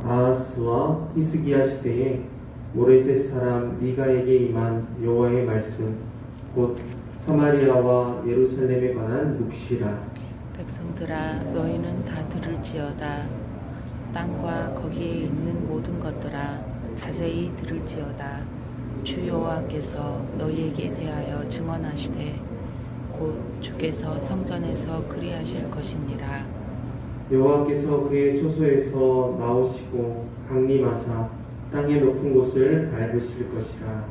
아하스와 히스기야 시대에 모레셋 사람 미가에게 임한 여호와의 말씀 곧 사마리아와 예루살렘에 관한 묵시라. 백성들아 너희는 다 들을지어다. 땅과 거기에 있는 모든 것들아 자세히 들을지어다. 주 여호와께서 너희에게 대하여 증언하시되 곧 주께서 성전에서 그리하실 것이니라. 여호와께서 그의 초소에서 나오시고 강림하사 땅의 높은 곳을 밟으실 것이라.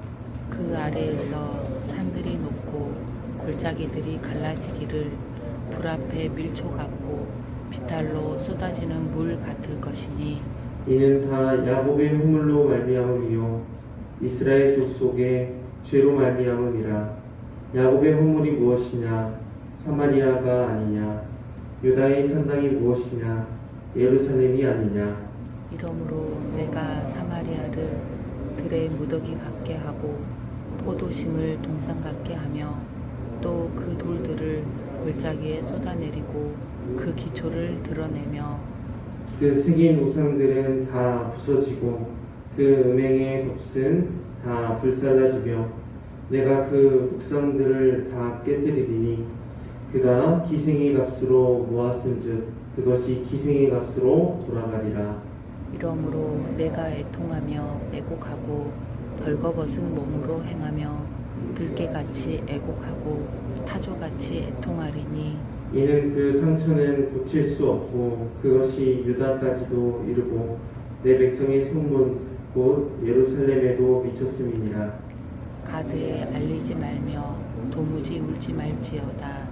그 아래에서 산들이 높고 골짜기들이 갈라지기를 불 앞에 밀초 같고 비탈로 쏟아지는 물 같을 것이니 이는 다 야곱의 허물로 말미암음이요 이스라엘 족속의 죄로 말미암음이라. 야곱의 허물이 무엇이냐? 사마리아가 아니냐? 유다의 산당이 무엇이냐? 예루살렘이 아니냐? 이러므로 내가 사마리아를 들의 무더기 같게 하고 포도심을 동산 같게 하며 또 그 돌들을 골짜기에 쏟아내리고 그 기초를 드러내며 그 새긴 우상들은 다 부서지고 그 음행의 곱은 다 불살라지며 내가 그 북성들을 다 깨뜨리리니 그가 기생의 값으로 모았은즉 그것이 기생의 값으로 돌아가리라. 이러므로 내가 애통하며 애곡하고 벌거벗은 몸으로 행하며 들깨같이 애곡하고 타조같이 애통하리니 이는 그 상처는 고칠 수 없고 그것이 유다까지도 이르고 내 백성의 성문 곧 예루살렘에도 미쳤음이니라. 가드에 알리지 말며 도무지 울지 말지어다.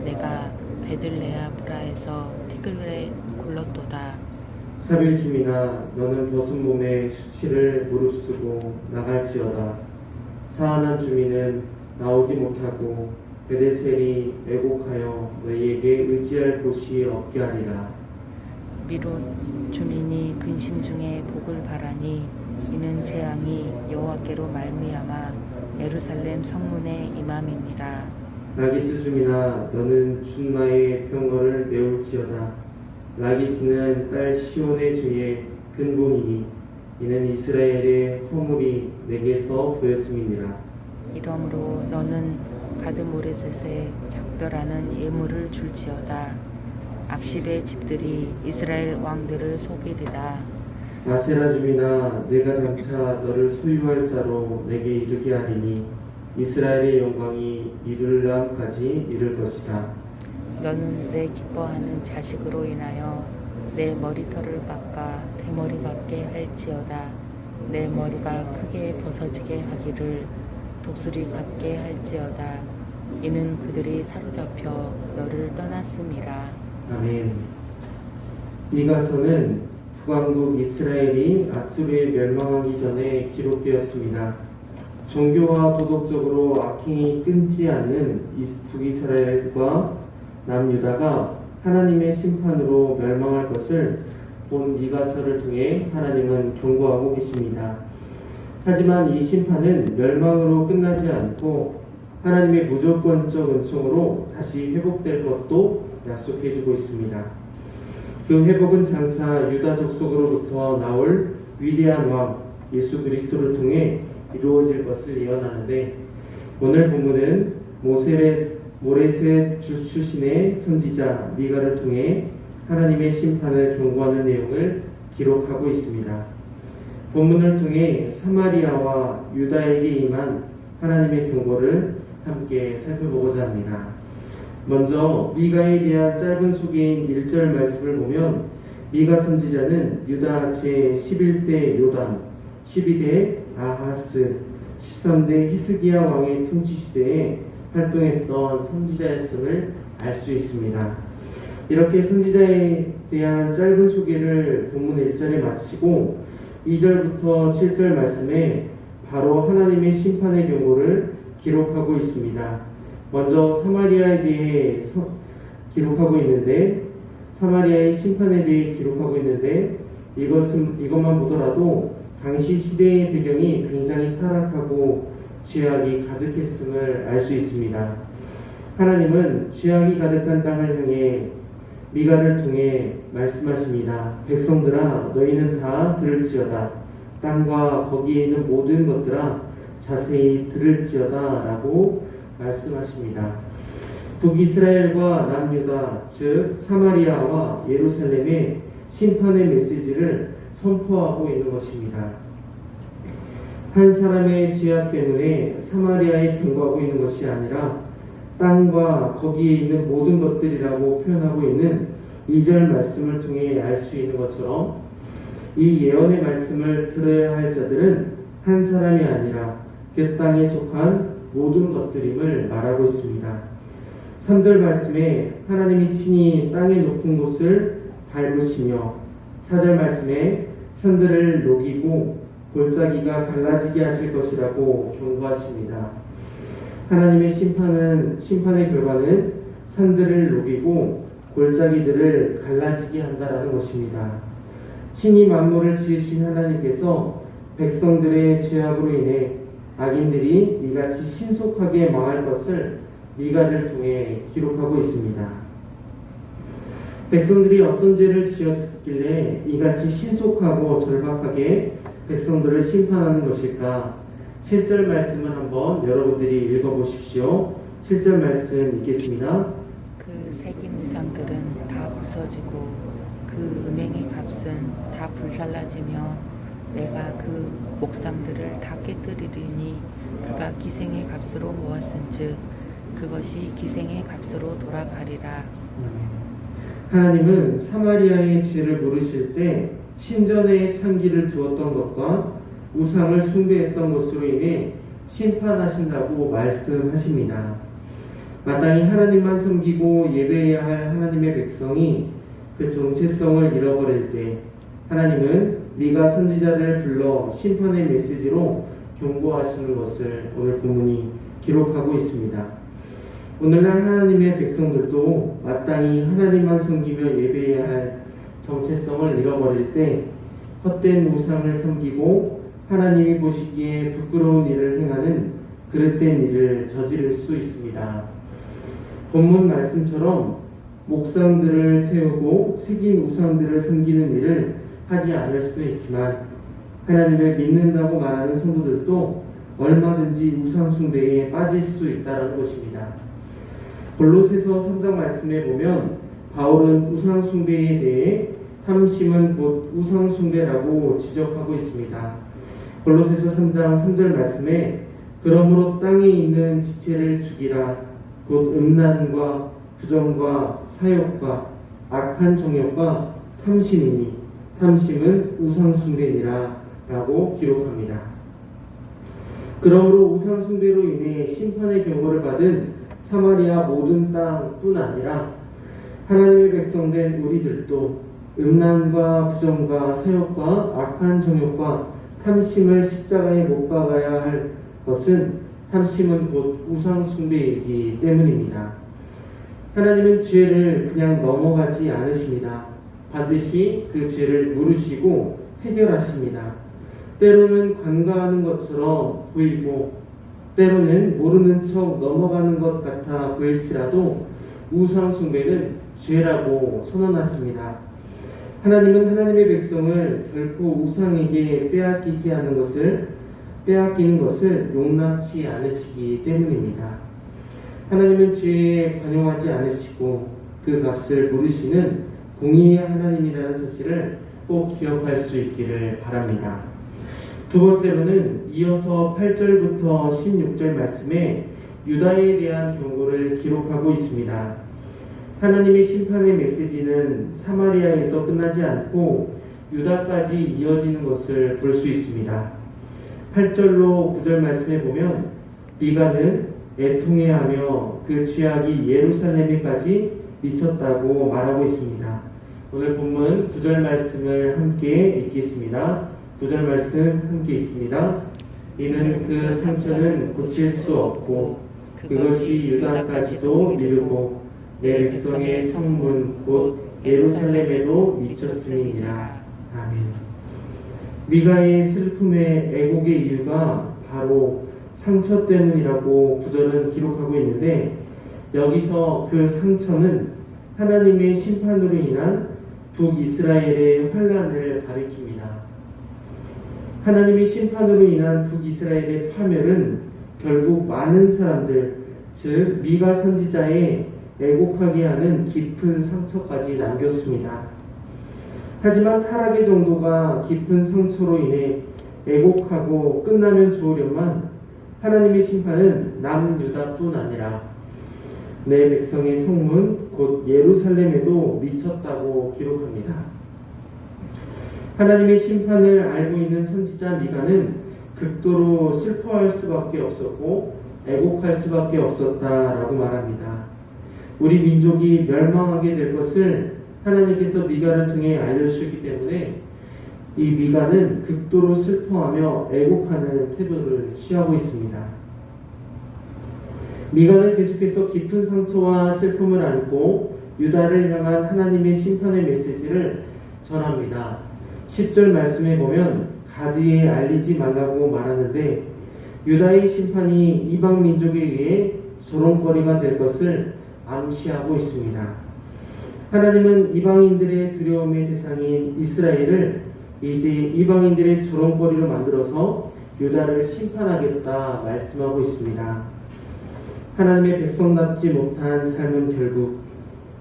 내가 베들레아 브라에서 티글에 굴렀도다. 사빌줌이나 너는 벗은 몸에 수치를 무릅쓰고 나갈지어다. 사안한 주민은 나오지 못하고 베데셀이 애곡하여 너희에게 의지할 곳이 없게 하리라. 미론 주민이 근심 중에 복을 바라니 이는 재앙이 여호와께로 말미암아 예루살렘 성문에 임함이니라. 라기스 줌이나 너는 준마의 병거를 메울지어다. 라기스는 딸 시온의 주의 근본이니 이는 이스라엘의 허물이 내게서 보였음이니라. 이러므로 너는 가드모레셋에 작별하는 예물을 줄지어다. 악십의 집들이 이스라엘 왕들을 속이리라. 아세라 줌이나 내가 장차 너를 소유할 자로 내게 이르게 하리니 이스라엘의 영광이 이둘람까지 이를 것이라. 너는 내 기뻐하는 자식으로 인하여 내 머리털을 깎아 대머리 같게 할지어다. 내 머리가 크게 벗어지게 하기를 독수리 같게 할지어다. 이는 그들이 사로잡혀 너를 떠났음이라. 아멘. 이 가서는 북왕국 이스라엘이 아수르에 멸망하기 전에 기록되었습니다. 종교와 도덕적으로 악행이 끊지 않는 북이스라엘과 남유다가 하나님의 심판으로 멸망할 것을 본 미가서를 통해 하나님은 경고하고 계십니다. 하지만 이 심판은 멸망으로 끝나지 않고 하나님의 무조건적 은총으로 다시 회복될 것도 약속해주고 있습니다. 그 회복은 장차 유다 족속으로부터 나올 위대한 왕 예수 그리스도를 통해 이루어질 것을 예언하는데, 오늘 본문은 모레셋 출신의 선지자 미가를 통해 하나님의 심판을 경고하는 내용을 기록하고 있습니다. 본문을 통해 사마리아와 유다에게 임한 하나님의 경고를 함께 살펴보고자 합니다. 먼저 미가에 대한 짧은 소개인 1절 말씀을 보면 미가 선지자는 유다 제11대 요담, 12대 아하스, 13대 히스기야 왕의 통치 시대에 활동했던 선지자였음을 알 수 있습니다. 이렇게 선지자에 대한 짧은 소개를 본문 1절에 마치고 2절부터 7절 말씀에 바로 하나님의 심판의 경고를 기록하고 있습니다. 먼저 사마리아에 대해 기록하고 있는데, 사마리아의 심판에 대해 기록하고 있는데, 이것만 보더라도 당시 시대의 배경이 굉장히 타락하고 죄악이 가득했음을 알 수 있습니다. 하나님은 죄악이 가득한 땅을 향해 미가를 통해 말씀하십니다. 백성들아 너희는 다 들을지어다. 땅과 거기에 있는 모든 것들아 자세히 들을지어다 라고 말씀하십니다. 북이스라엘과 남유다 즉 사마리아와 예루살렘의 심판의 메시지를 선포하고 있는 것입니다. 한 사람의 죄악 때문에 사마리아에 경고하고 있는 것이 아니라 땅과 거기에 있는 모든 것들이라고 표현하고 있는 2절 말씀을 통해 알 수 있는 것처럼 이 예언의 말씀을 들어야 할 자들은 한 사람이 아니라 그 땅에 속한 모든 것들임을 말하고 있습니다. 3절 말씀에 하나님이 친히 땅의 높은 곳을 밟으시며 4절 말씀에 산들을 녹이고 골짜기가 갈라지게 하실 것이라고 경고하십니다. 하나님의 심판의 결과는 산들을 녹이고 골짜기들을 갈라지게 한다라는 것입니다. 친히 만물을 지으신 하나님께서 백성들의 죄악으로 인해 악인들이 이같이 신속하게 망할 것을 미가를 통해 기록하고 있습니다. 백성들이 어떤 죄를 지었길래 이같이 신속하고 절박하게 백성들을 심판하는 것일까? 7절 말씀을 한번 여러분들이 읽어보십시오. 7절 말씀 읽겠습니다. 그 새긴 우상들은 다 부서지고 그 음행의 값은 다 불살라지며 내가 그 목상들을 다 깨뜨리리니 그가 기생의 값으로 모았은즉 그것이 기생의 값으로 돌아가리라. 하나님은 사마리아의 죄를 물으실 때 신전에 창기를 두었던 것과 우상을 숭배했던 것으로 인해 심판하신다고 말씀하십니다. 마땅히 하나님만 섬기고 예배해야 할 하나님의 백성이 그 정체성을 잃어버릴 때 하나님은 미가 선지자를 불러 심판의 메시지로 경고하시는 것을 오늘 본문이 기록하고 있습니다. 오늘날 하나님의 백성들도 마땅히 하나님만 섬기며 예배해야 할 정체성을 잃어버릴 때 헛된 우상을 섬기고 하나님이 보시기에 부끄러운 일을 행하는 그릇된 일을 저지를 수 있습니다. 본문 말씀처럼 목상들을 세우고 새긴 우상들을 섬기는 일을 하지 않을 수도 있지만 하나님을 믿는다고 말하는 성도들도 얼마든지 우상 숭배에 빠질 수 있다는 것입니다. 골로새서 3장 말씀에 보면 바울은 우상 숭배에 대해 탐심은 곧 우상 숭배라고 지적하고 있습니다. 골로새서 3장 3절 말씀에 그러므로 땅에 있는 지체를 죽이라 곧 음란과 부정과 사욕과 악한 정욕과 탐심이니 탐심은 우상 숭배니라 라고 기록합니다. 그러므로 우상 숭배로 인해 심판의 경고를 받은 사마리아 모든 땅뿐 아니라 하나님의 백성된 우리들도 음란과 부정과 사욕과 악한 정욕과 탐심을 십자가에 못 박아야 할 것은 탐심은 곧 우상 숭배이기 때문입니다. 하나님은 죄를 그냥 넘어가지 않으십니다. 반드시 그 죄를 물으시고 해결하십니다. 때로는 관가하는 것처럼 보이고 때로는 모르는 척 넘어가는 것 같아 보일지라도 우상 숭배는 죄라고 선언하십니다. 하나님은 하나님의 백성을 결코 우상에게 빼앗기는 것을 용납치 않으시기 때문입니다. 하나님은 죄에 관용하지 않으시고 그 값을 물으시는 공의의 하나님이라는 사실을 꼭 기억할 수 있기를 바랍니다. 두 번째로는 이어서 8절부터 16절 말씀에 유다에 대한 경고를 기록하고 있습니다. 하나님의 심판의 메시지는 사마리아에서 끝나지 않고 유다까지 이어지는 것을 볼 수 있습니다. 8절로 9절 말씀에 보면 미가는 애통해하며 그 죄악이 예루살렘에까지 미쳤다고 말하고 있습니다. 오늘 본문 9절 말씀을 함께 읽겠습니다. 9절 말씀 함께 읽습니다. 이는 그 상처는 고칠 수 없고 그것이 유다까지도 이르고 내 백성의 성문 곧 예루살렘에도 미쳤음이니라. 아멘. 미가의 슬픔의 애곡의 이유가 바로 상처 때문이라고 9절은 기록하고 있는데 여기서 그 상처는 하나님의 심판으로 인한 북이스라엘의 환란을 가리킵니다. 하나님의 심판으로 인한 북이스라엘의 파멸은 결국 많은 사람들, 즉 미가 선지자의 애곡하게 하는 깊은 상처까지 남겼습니다. 하지만 타락의 정도가 깊은 상처로 인해 애곡하고 끝나면 좋으련만 하나님의 심판은 남은 유다뿐 아니라 내 백성의 성문 곧 예루살렘에도 미쳤다고 기록합니다. 하나님의 심판을 알고 있는 선지자 미가는 극도로 슬퍼할 수밖에 없었고 애곡할 수밖에 없었다라고 말합니다. 우리 민족이 멸망하게 될 것을 하나님께서 미가를 통해 알려주셨기 때문에 이 미가는 극도로 슬퍼하며 애곡하는 태도를 취하고 있습니다. 미가는 계속해서 깊은 상처와 슬픔을 안고 유다를 향한 하나님의 심판의 메시지를 전합니다. 10절 말씀에 보면 가드에 알리지 말라고 말하는데 유다의 심판이 이방 민족에 의해 조롱거리가 될 것을 암시하고 있습니다. 하나님은 이방인들의 두려움의 대상인 이스라엘을 이제 이방인들의 조롱거리로 만들어서 유다를 심판하겠다 말씀하고 있습니다. 하나님의 백성답지 못한 삶은 결국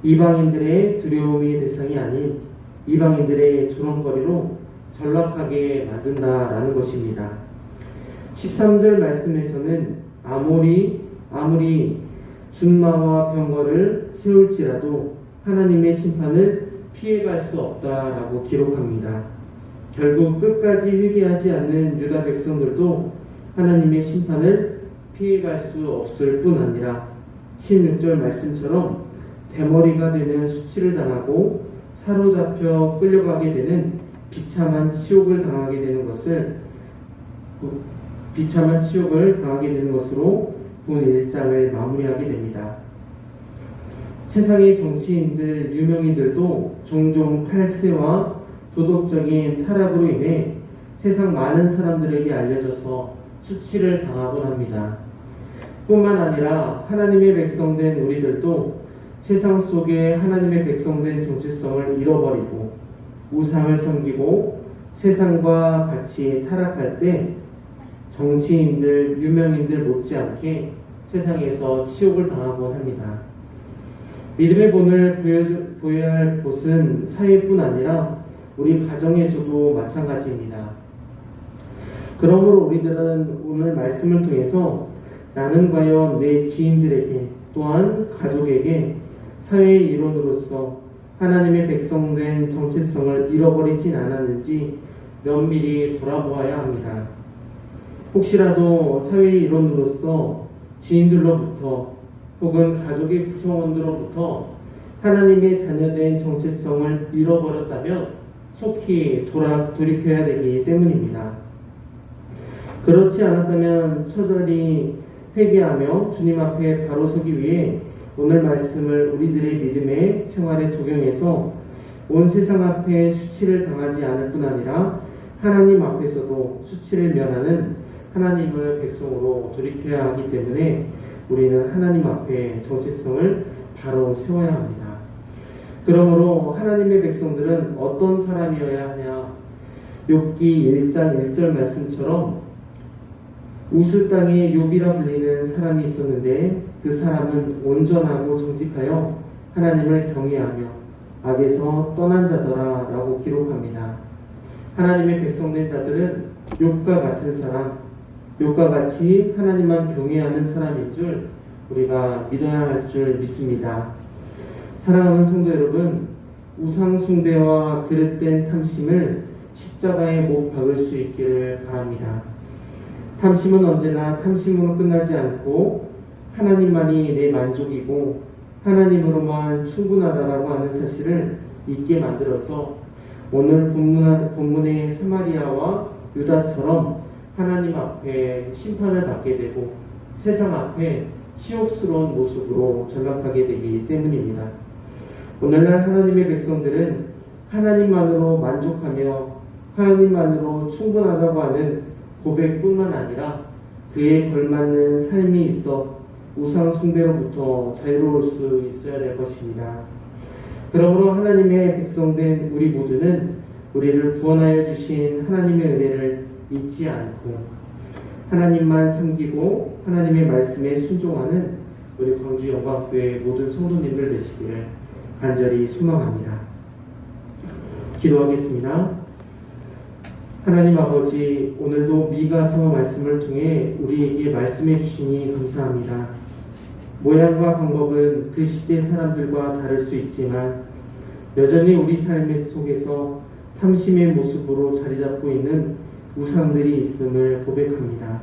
이방인들의 두려움의 대상이 아닌 이방인들의 조롱거리로 전락하게 만든다라는 것입니다. 13절 말씀에서는 아무리 준마와 병거를 세울지라도 하나님의 심판을 피해갈 수 없다라고 기록합니다. 결국 끝까지 회개하지 않는 유다 백성들도 하나님의 심판을 피해갈 수 없을 뿐 아니라 16절 말씀처럼 대머리가 되는 수치를 당하고 사로잡혀 끌려가게 되는 비참한 치욕을 당하게 되는 것으로 본 1장을 마무리하게 됩니다. 세상의 정치인들, 유명인들도 종종 탈세와 도덕적인 타락으로 인해 세상 많은 사람들에게 알려져서 수치를 당하곤 합니다. 뿐만 아니라 하나님의 백성된 우리들도 세상 속에 하나님의 백성된 정체성을 잃어버리고 우상을 섬기고 세상과 같이 타락할 때 정치인들, 유명인들 못지않게 세상에서 치욕을 당하곤 합니다. 믿음의 본을 보여야 할 곳은 사회뿐 아니라 우리 가정에서도 마찬가지입니다. 그러므로 우리들은 오늘 말씀을 통해서 나는 과연 내 지인들에게 또한 가족에게 사회의 일원으로서 하나님의 백성된 정체성을 잃어버리진 않았는지 면밀히 돌아보아야 합니다. 혹시라도 사회의 일원으로서 지인들로부터 혹은 가족의 구성원들로부터 하나님의 자녀된 정체성을 잃어버렸다면 속히 돌이켜야 되기 때문입니다. 그렇지 않았다면 처절히 회개하며 주님 앞에 바로 서기 위해 오늘 말씀을 우리들의 믿음의 생활에 적용해서 온 세상 앞에 수치를 당하지 않을 뿐 아니라 하나님 앞에서도 수치를 면하는 하나님의 백성으로 돌이켜야 하기 때문에 우리는 하나님 앞에 정체성을 바로 세워야 합니다. 그러므로 하나님의 백성들은 어떤 사람이어야 하냐? 욥기 1장 1절 말씀처럼 우슬 땅에 욥이라 불리는 사람이 있었는데 그 사람은 온전하고 정직하여 하나님을 경외하며 악에서 떠난 자더라 라고 기록합니다. 하나님의 백성된 자들은 욥과 같은 사람, 욥과 같이 하나님만 경외하는 사람인 줄 우리가 믿어야 할 줄 믿습니다. 사랑하는 성도 여러분, 우상 숭배와 그릇된 탐심을 십자가에 못 박을 수 있기를 바랍니다. 탐심은 언제나 탐심으로 끝나지 않고 하나님만이 내 만족이고 하나님으로만 충분하다라고 하는 사실을 잊게 만들어서 오늘 본문의 사마리아와 유다처럼 하나님 앞에 심판을 받게 되고 세상 앞에 치욕스러운 모습으로 전락하게 되기 때문입니다. 오늘날 하나님의 백성들은 하나님만으로 만족하며 하나님만으로 충분하다고 하는 고백뿐만 아니라 그에 걸맞는 삶이 있어 우상 숭배로부터 자유로울 수 있어야 될 것입니다. 그러므로 하나님의 백성된 우리 모두는 우리를 구원하여 주신 하나님의 은혜를 잊지 않고 하나님만 섬기고 하나님의 말씀에 순종하는 우리 광주 영광교회 모든 성도님들 되시기를 간절히 소망합니다. 기도하겠습니다. 하나님 아버지, 오늘도 미가서 말씀을 통해 우리에게 말씀해 주시니 감사합니다. 모양과 방법은 그 시대 사람들과 다를 수 있지만 여전히 우리 삶의 속에서 탐심의 모습으로 자리 잡고 있는 우상들이 있음을 고백합니다.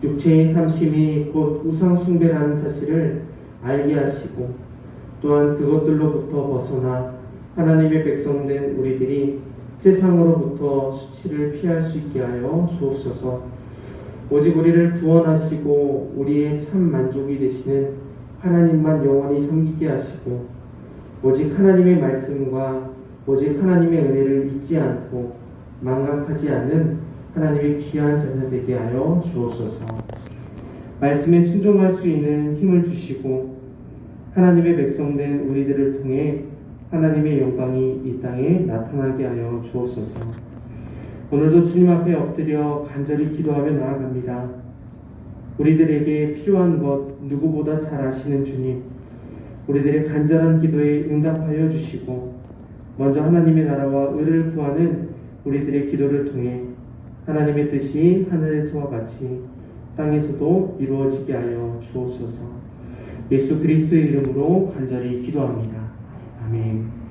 육체의 탐심이 곧 우상 숭배라는 사실을 알게 하시고 또한 그것들로부터 벗어나 하나님의 백성된 우리들이 세상으로부터 수치를 피할 수 있게 하여 주옵소서. 오직 우리를 구원하시고 우리의 참 만족이 되시는 하나님만 영원히 섬기게 하시고 오직 하나님의 말씀과 오직 하나님의 은혜를 잊지 않고 망각하지 않는 하나님의 귀한 자녀 되게 하여 주옵소서. 말씀에 순종할 수 있는 힘을 주시고 하나님의 백성된 우리들을 통해 하나님의 영광이 이 땅에 나타나게 하여 주옵소서. 오늘도 주님 앞에 엎드려 간절히 기도하며 나아갑니다. 우리들에게 필요한 것 누구보다 잘 아시는 주님, 우리들의 간절한 기도에 응답하여 주시고 먼저 하나님의 나라와 의를 구하는 우리들의 기도를 통해 하나님의 뜻이 하늘에서와 같이 땅에서도 이루어지게 하여 주옵소서. 예수 그리스도의 이름으로 간절히 기도합니다. 아멘.